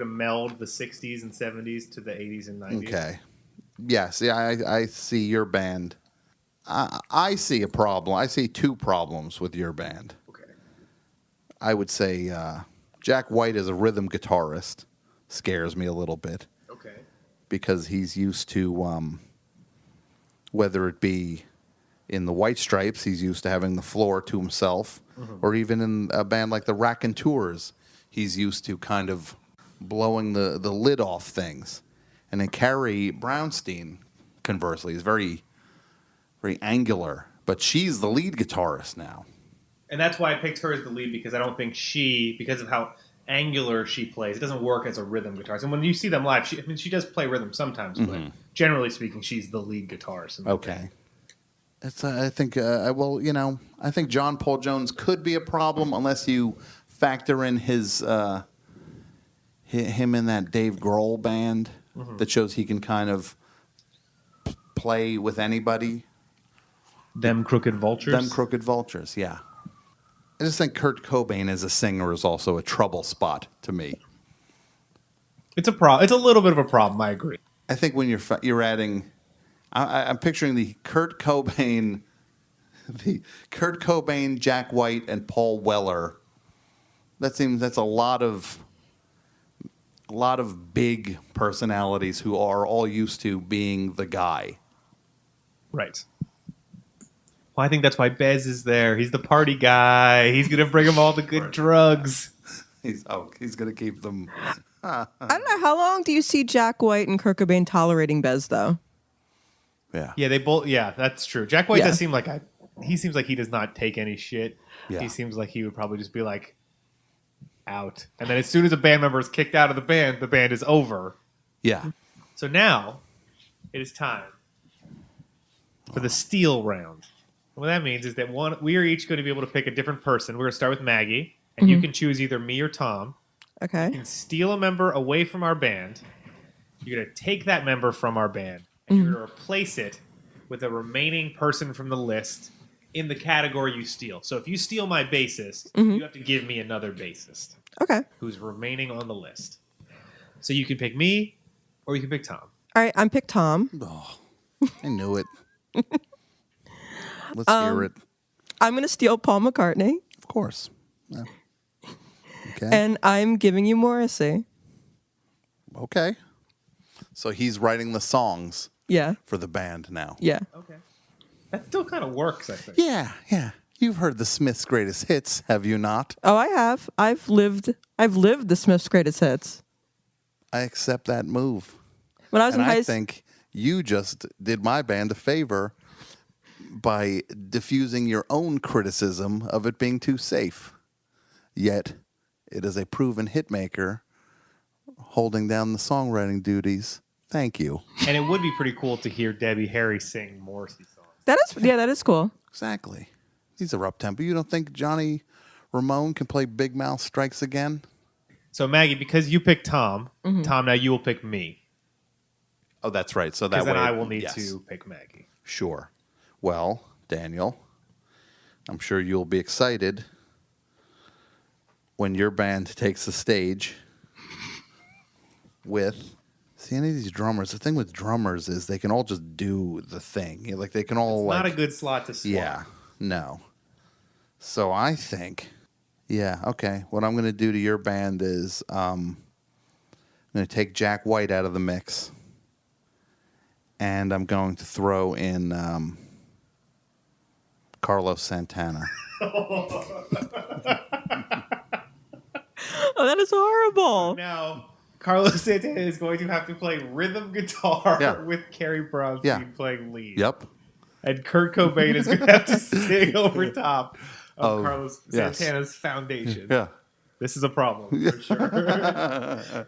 meld the 60s and 70s to the 80s and 90s? Okay. Yes, I see your band. I see a problem. I see two problems with your band. Okay. I would say Jack White as a rhythm guitarist scares me a little bit Okay. because he's used to, whether it be in the White Stripes, he's used to having the floor to himself, or even in a band like the Raconteurs, he's used to kind of blowing the lid off things. And then Carrie Brownstein, conversely, is very, very angular, but she's the lead guitarist now. And that's why I picked her as the lead, because I don't think because of how angular she plays, it doesn't work as a rhythm guitarist. And when you see them live, she does play rhythm sometimes, but generally speaking, she's the lead guitarist. In the band. It's I think I think John Paul Jones could be a problem unless you factor in his him in that Dave Grohl band that shows he can kind of play with anybody. Them Crooked Vultures, yeah. I just think Kurt Cobain as a singer is also a trouble spot to me. It's a problem. It's a little bit of a problem. I agree. I think when you're adding, I'm picturing the Kurt Cobain, Jack White, and Paul Weller. That's a lot of big personalities who are all used to being the guy. Right. Well, I think that's why Bez is there. He's the party guy. He's going to bring them all the good drugs. He's going to keep them. I don't know. How long do you see Jack White and Kurt Cobain tolerating Bez, though? Yeah. Yeah, they both. Yeah, that's true. Jack White Yeah. does seem like he seems like he does not take any shit. Yeah. He seems like he would probably just be like out, and then as soon as a band member is kicked out of the band is over. Yeah. So now it is time for the steal round. What that means is that we are each going to be able to pick a different person. We're going to start with Maggie, and you can choose either me or Tom. Okay. You can steal a member away from our band. You're going to take that member from our band, and you're going to replace it with a remaining person from the list in the category you steal. So if you steal my bassist, you have to give me another bassist Okay. who's remaining on the list. So you can pick me, or you can pick Tom. All right. I'm pick Tom. Oh, I knew it. Let's hear it. I'm going to steal Paul McCartney, Of course. Yeah. Okay. and I'm giving you Morrissey. Okay. So he's writing the songs Yeah. for the band now. Yeah. Okay. That still kind of works, I think. Yeah. You've heard the Smiths' greatest hits, have you not? Oh, I have. I've lived the Smiths' greatest hits. I accept that move. When I was And in high I school. think you just did my band a favor by diffusing your own criticism of it being too safe. Yet, it is a proven hitmaker holding down the songwriting duties. Thank you. And it would be pretty cool to hear Debbie Harry sing Morrissey songs. That is cool. Exactly. These are up tempo. You don't think Johnny Ramone can play Big Mouth Strikes Again? So Maggie, because you picked Tom, Tom, now you will pick me. Oh, that's right. So that Because way, then I will need yes. to pick Maggie. Sure. Well, Daniel, I'm sure you'll be excited when your band takes the stage with. See, any of these drummers, the thing with drummers is they can all just do the thing. Like they can all It's like. not a good slot to swap. Yeah, no. So I think, yeah, okay. What I'm going to do to your band is I'm going to take Jack White out of the mix, and I'm going to throw in Carlos Santana. Oh, that is horrible. Now, Carlos Santana is going to have to play rhythm guitar Yeah. with Carrie Brownstein Yeah. playing lead. Yep. And Kurt Cobain is going to have to sing over top of Carlos yes. Santana's foundation. Yeah. This is a problem, for sure.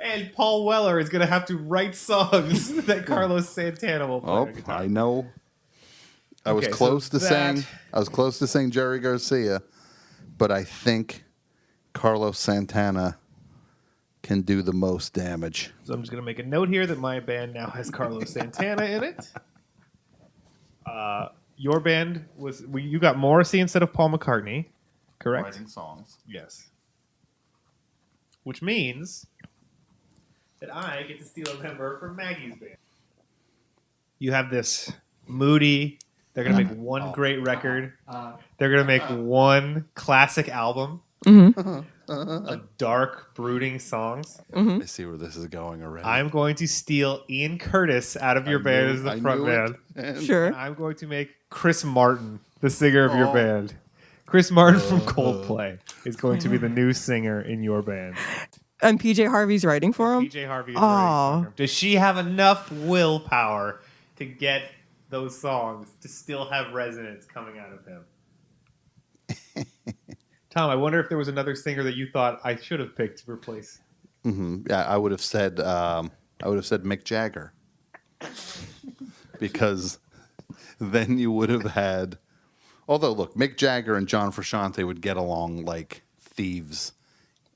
And Paul Weller is going to have to write songs that Carlos Santana will play on guitar. I know. I was Okay, so close to saying Jerry Garcia, but I think Carlos Santana can do the most damage. So I'm just going to make a note here that my band now has Carlos Santana in it. Your band you got Morrissey instead of Paul McCartney, correct? Writing songs. Yes. Which means that I get to steal a member from Maggie's band. You have this moody. They're going to make one great record. They're going to make one classic album. A dark, brooding songs. I see where this is going already. I'm going to steal Ian Curtis out of your band as the front man. Sure. I'm going to make Chris Martin the singer of your band. Chris Martin from Coldplay is going to be the new singer in your band. And PJ Harvey's writing for him? PJ Harvey is writing for him. Does she have enough willpower to get those songs to still have resonance coming out of him? Tom, I wonder if there was another singer that you thought I should have picked to replace. Yeah, I would have said Mick Jagger, because then you would have had. Although, look, Mick Jagger and John Frusciante would get along like thieves.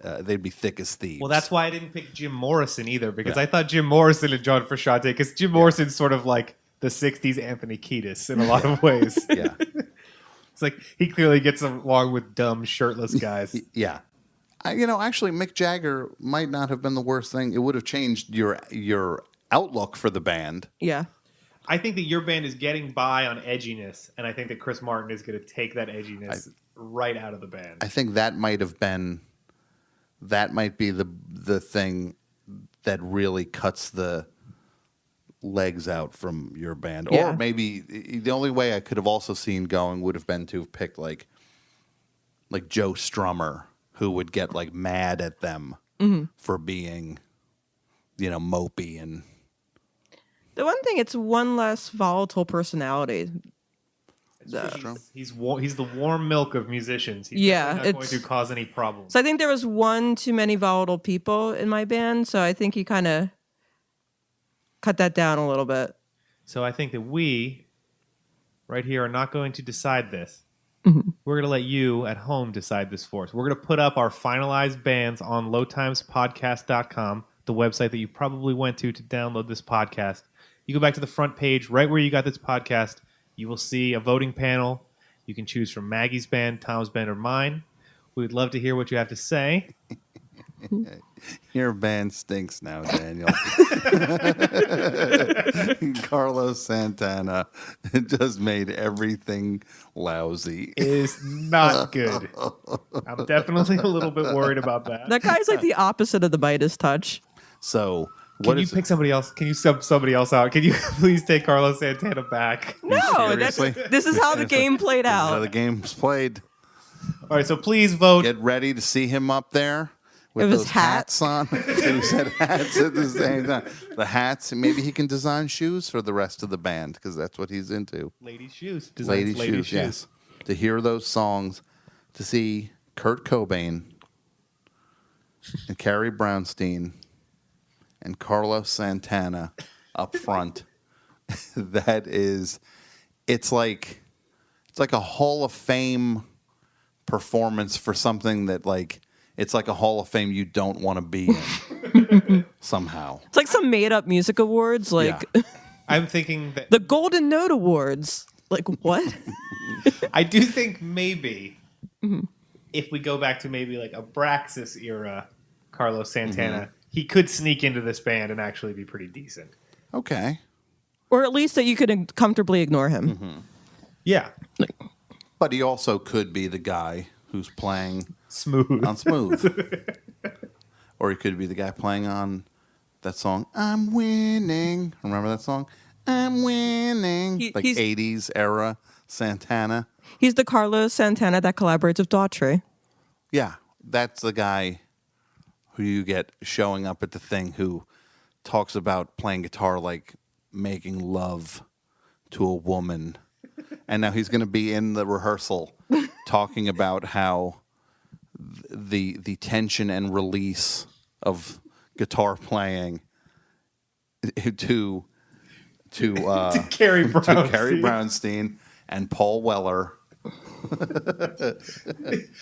They'd be thick as thieves. Well, that's why I didn't pick Jim Morrison either, because I thought Jim Morrison and John Frusciante, because Jim Morrison's sort of like the 60s Anthony Kiedis in a lot of ways. Yeah. It's like he clearly gets along with dumb, shirtless guys. Yeah. Actually, Mick Jagger might not have been the worst thing. It would have changed your outlook for the band. Yeah. I think that your band is getting by on edginess, and I think that Chris Martin is going to take that edginess right out of the band. I think that might be the thing that really cuts the legs out from your band. Yeah. Or maybe the only way I could have also seen going would have been to have picked like Joe Strummer, who would get like mad at them for being, mopey. And The one thing, it's one less volatile personality. He's the warm milk of musicians. He's not going to cause any problems. So I think there was one too many volatile people in my band, so I think he kind of cut that down a little bit. So I think that we, right here, are not going to decide this. We're going to let you at home decide this for us. We're going to put up our finalized bands on lowtimespodcast.com, the website that you probably went to download this podcast. You go back to the front page, right where you got this podcast. You will see a voting panel. You can choose from Maggie's band, Tom's band, or mine. We'd love to hear what you have to say. Your band stinks now, Daniel. Carlos Santana just made everything lousy. It is not good. I'm definitely a little bit worried about that. That guy's like the opposite of the Midas touch. So, Can you pick somebody else? Can you sub somebody else out? Can you please take Carlos Santana back? No, Seriously? this is how the game played How out. the game's played. All right, so please vote. Get ready to see him up there with With his those hat. hats on. And he said hats at the same time. The hats, and maybe he can design shoes for the rest of the band, because that's what he's into. Ladies' shoes. Ladies' shoes, yes. To hear those songs, to see Kurt Cobain and Carrie Brownstein and Carlos Santana up front, that is it's like a Hall of Fame performance for something that like it's like a Hall of Fame you don't want to be in somehow. It's like some made up music awards, like Yeah. I'm thinking that the Golden Note Awards. Like what? I do think maybe if we go back to maybe like a Braxis era Carlos Santana, he could sneak into this band and actually be pretty decent. Okay. Or at least that you could comfortably ignore him. Yeah. But he also could be the guy who's playing Smooth. on Smooth. Or he could be the guy playing on that song, I'm Winning. Remember that song? I'm winning. Like He's 80s era Santana. He's the Carlos Santana that collaborates with Daughtry. Yeah, that's the guy who you get showing up at the thing who talks about playing guitar like making love to a woman. And now he's going to be in the rehearsal talking about how the tension and release of guitar playing to Carrie Brownstein. to Carrie Brownstein and Paul Weller.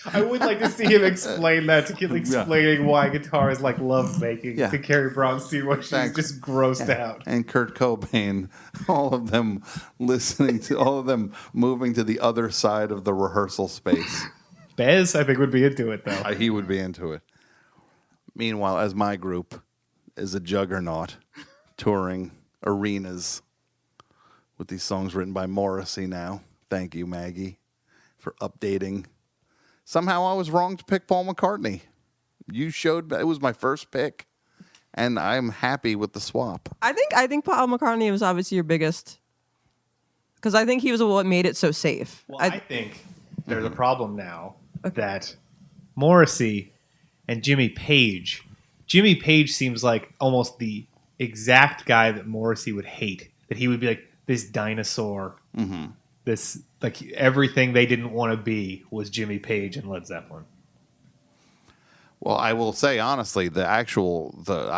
I would like to see him explain that to keep explaining why guitar is like love making to Carrie Brownstein when she's just grossed out. And Kurt Cobain, all of them all of them moving to the other side of the rehearsal space. Bez, I think, would be into it though. He would be into it. Meanwhile, as my group is a juggernaut touring arenas with these songs written by Morrissey now. Thank you, Maggie, for updating. Somehow I was wrong to pick Paul McCartney. You showed it was my first pick, and I'm happy with the swap. I think Paul McCartney was obviously your biggest, because I think he was what made it so safe. Well, I think there's a problem now that Morrissey and Jimmy Page seems like almost the exact guy that Morrissey would hate. That he would be like this dinosaur. This like everything they didn't want to be was Jimmy Page and Led Zeppelin. Well, I will say honestly, I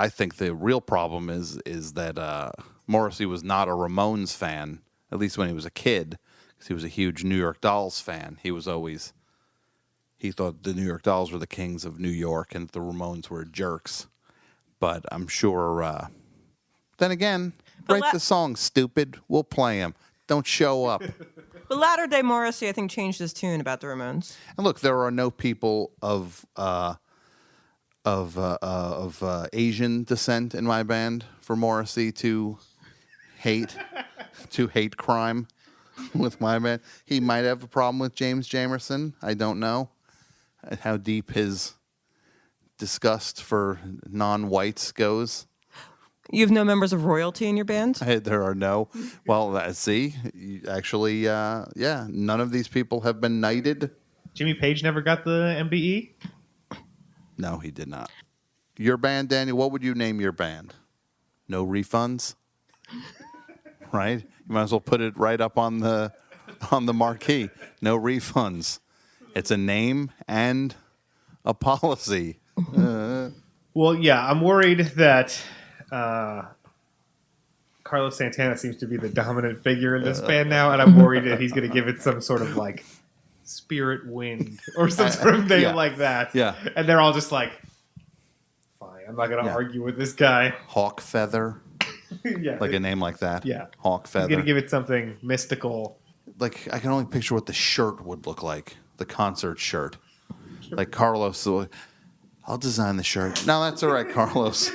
think the real problem is that Morrissey was not a Ramones fan, at least when he was a kid, because he was a huge New York Dolls fan. He thought the New York Dolls were the kings of New York and the Ramones were jerks. But I'm sure. Then again, write the song, stupid. We'll play them. Don't show up. But latter day Morrissey, I think, changed his tune about the Ramones. And look, there are no people of Asian descent in my band for Morrissey to hate crime with my band. He might have a problem with James Jamerson. I don't know how deep his disgust for non-whites goes. You have no members of royalty in your band? There are no. Well, actually, none of these people have been knighted. Jimmy Page never got the MBE? No, he did not. Your band, Daniel, what would you name your band? No refunds? Right? You might as well put it right up on the marquee. No refunds. It's a name and a policy. Well, yeah, I'm worried that Carlos Santana seems to be the dominant figure in this band now, and I'm worried that he's going to give it some sort of like spirit wind or some sort of name like that. Yeah. And they're all just like, fine, I'm not going to argue with this guy. Hawk Feather. Yeah. Like a name like that. Yeah. Hawk Feather. He's going to give it something mystical. Like, I can only picture what the shirt would look like. The concert shirt. Like Carlos, I'll design the shirt. No, that's all right, Carlos.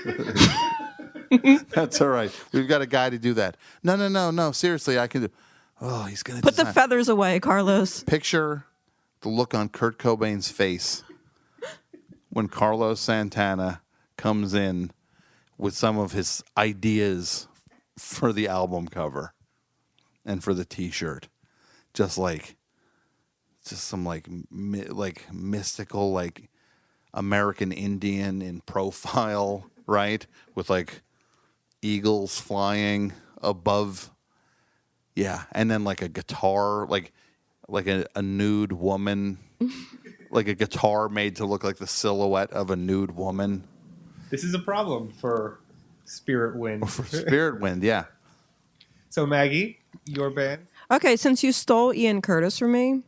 That's all right. We've got a guy to do that. No. Seriously, I can do. Oh, he's going to Put the feathers away, Carlos. Picture the look on Kurt Cobain's face when Carlos Santana comes in with some of his ideas for the album cover and for the T-shirt. Just some mystical like American Indian in profile, right? With like eagles flying above. Yeah, and then like a guitar, like a nude woman, like a guitar made to look like the silhouette of a nude woman. This is a problem for Spirit Wind. For Spirit Wind, yeah. So Maggie, your band? Okay, since you stole Ian Curtis from me,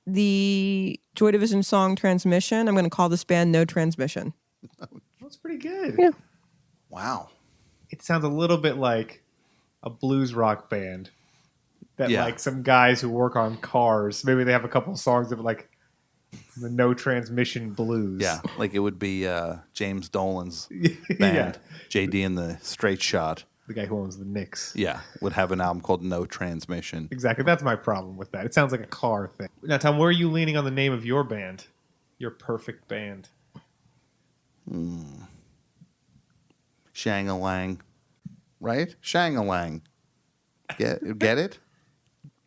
the Joy Division song Transmission, I'm going to call this band No Transmission. That's pretty good. Yeah. Wow. It sounds a little bit like a blues rock band that Yeah. like some guys who work on cars. Maybe they have a couple of songs of like the No Transmission blues. Yeah, like it would be James Dolan's Yeah. band, JD and the Straight Shot. The guy who owns the Knicks. Yeah, would have an album called No Transmission. Exactly. That's my problem with that. It sounds like a car thing. Now, Tom, where are you leaning on the name of your band? Your perfect band. Shang-a-lang. Right? Shang-a-lang. Get it?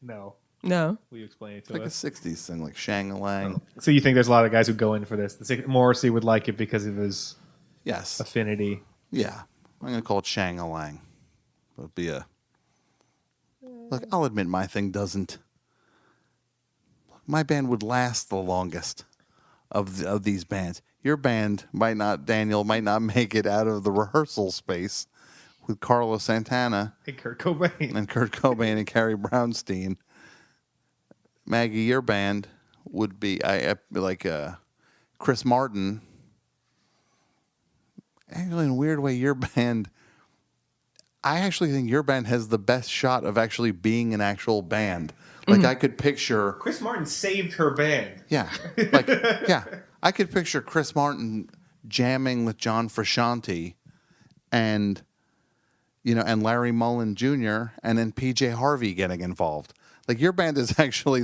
No. No. Will you explain it to Like a us? 60s thing, like Shang-a-lang. So you think there's a lot of guys who go in for this? Morrissey would like it because of his Yes. affinity. Yeah. I'm going to call it Shang-a-lang. It'll be a... Look, I'll admit my thing doesn't... My band would last the longest of these bands. Your band Daniel might not make it out of the rehearsal space with Carlos Santana Hey, Kurt Cobain. and Kurt Cobain and Carrie Brownstein. Maggie, your band would be like Chris Martin. Actually, in a weird way, your band... I actually think your band has the best shot of actually being an actual band. Like, I could picture... Chris Martin saved her band. Yeah. Like, yeah. I could picture Chris Martin jamming with John Frusciante and, and Larry Mullen Jr. and then PJ Harvey getting involved. Like, your band is actually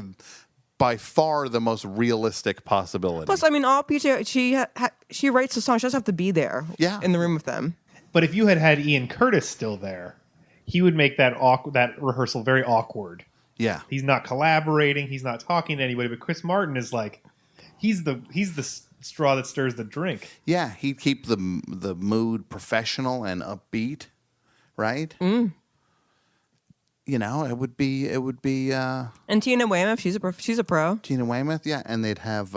by far the most realistic possibility. Plus, I mean, all PJ, she writes the song. She doesn't have to be there in the room with them. But if you had Ian Curtis still there, he would make that rehearsal very awkward. Yeah. He's not collaborating. He's not talking to anybody. But Chris Martin is like, he's the straw that stirs the drink. Yeah, he'd keep the mood professional and upbeat, right? It would be. And Tina Weymouth, she's a pro. Tina Weymouth, yeah, and they'd have.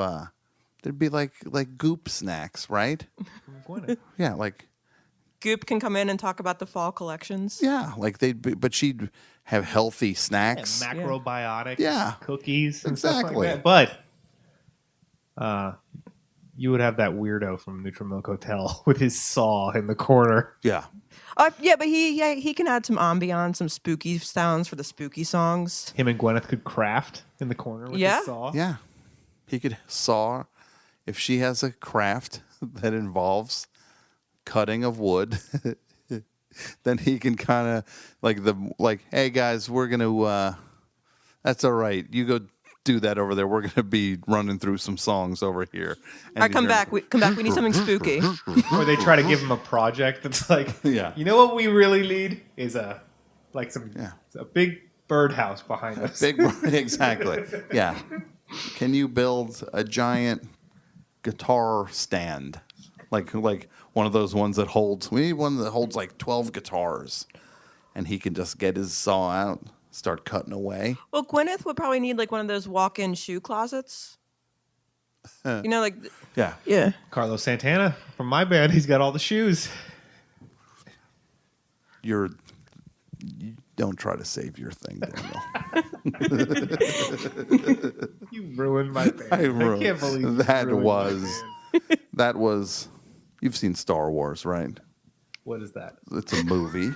There'd be like Goop snacks, right? Yeah, like. Goop can come in and talk about the fall collections. Yeah, like but she'd have healthy snacks. And macrobiotic cookies and exactly. stuff like that. But you would have that weirdo from Nutrimilk Hotel with his saw in the corner. Yeah. Yeah, but he can add some ambiance, some spooky sounds for the spooky songs. Him and Gwyneth could craft in the corner with his saw. Yeah. He could saw if she has a craft that involves cutting of wood, then he can kind of hey guys, we're gonna that's all right, you go do that over there, we're gonna be running through some songs over here. And all right, come back, we need something spooky. Or they try to give him a project that's like, you know what we really need is a big birdhouse behind us. Exactly. Yeah. Can you build a giant guitar stand? Like one of those ones that holds... We need one that holds like 12 guitars. And he can just get his saw out, start cutting away. Well, Gwyneth would probably need like one of those walk-in shoe closets. Yeah. Carlos Santana from my band, he's got all the shoes. You don't try to save your thing, Daniel. You ruined my band. I can't believe that was... You've seen Star Wars, right? What is that? It's a movie.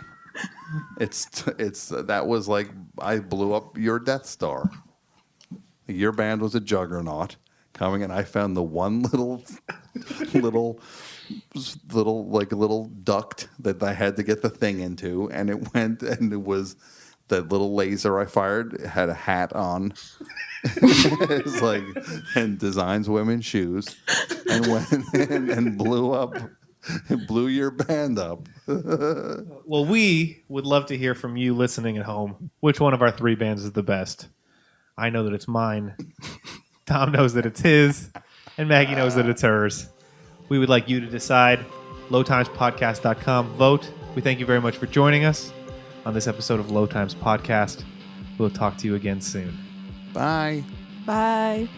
That was like I blew up your Death Star. Your band was a juggernaut coming, and I found the one little duct that I had to get the thing into, and it went, and it was that little laser I fired. It had a hat on. It's like, and designs women's shoes, and went in and blew your band up. Well, we would love to hear from you listening at home. Which one of our three bands is the best? I know that it's mine. Tom knows that it's his, and Maggie knows that it's hers. We would like you to decide. LowTimesPodcast.com. Vote. We thank you very much for joining us on this episode of Low Times Podcast. We'll talk to you again soon. Bye. Bye.